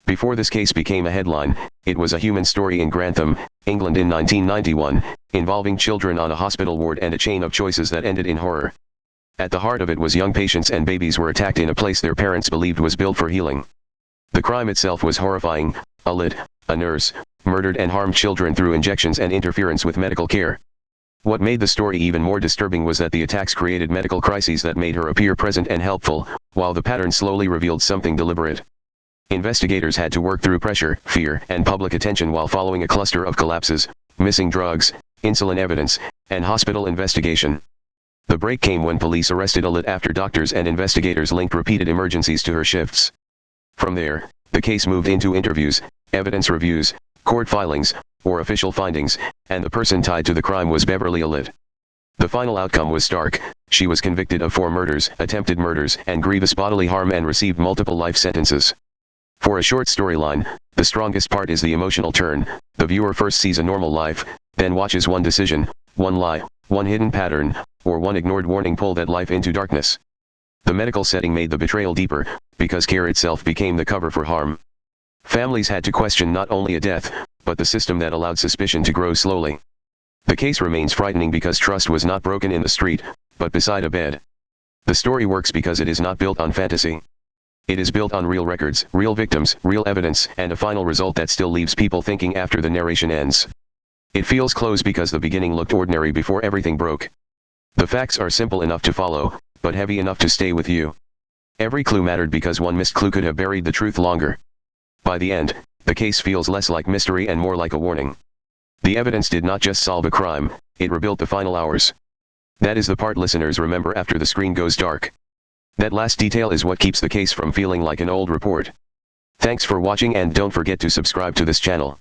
Before this case became a headline, it was a human story in Grantham, England in 1991, involving children on a hospital ward and a chain of choices that ended in horror. At the heart of it was young patients and babies were attacked in a place their parents believed was built for healing. The crime itself was horrifying. Allitt, a nurse, murdered and harmed children through injections and interference with medical care. What made the story even more disturbing was that the attacks created medical crises that made her appear present and helpful, while the pattern slowly revealed something deliberate. Investigators had to work through pressure, fear, and public attention while following a cluster of collapses, missing drugs, insulin evidence, and hospital investigation. The break came when police arrested Allitt after doctors and investigators linked repeated emergencies to her shifts. From there, the case moved into interviews, evidence reviews, court filings, or official findings, and the person tied to the crime was Beverley Allitt. The final outcome was stark. She was convicted of 4 murders, attempted murders, and grievous bodily harm and received multiple life sentences. For a short storyline, the strongest part is the emotional turn. The viewer first sees a normal life, then watches one decision, one lie, one hidden pattern, or one ignored warning pull that life into darkness. The medical setting made the betrayal deeper, because care itself became the cover for harm. Families had to question not only a death, but the system that allowed suspicion to grow slowly. The case remains frightening because trust was not broken in the street, but beside a bed. The story works because it is not built on fantasy. It is built on real records, real victims, real evidence, and a final result that still leaves people thinking after the narration ends. It feels close because the beginning looked ordinary before everything broke. The facts are simple enough to follow, but heavy enough to stay with you. Every clue mattered because one missed clue could have buried the truth longer. By the end, the case feels less like mystery and more like a warning. The evidence did not just solve a crime, it rebuilt the final hours. That is the part listeners remember after the screen goes dark. That last detail is what keeps the case from feeling like an old report. Thanks for watching and don't forget to subscribe to this channel.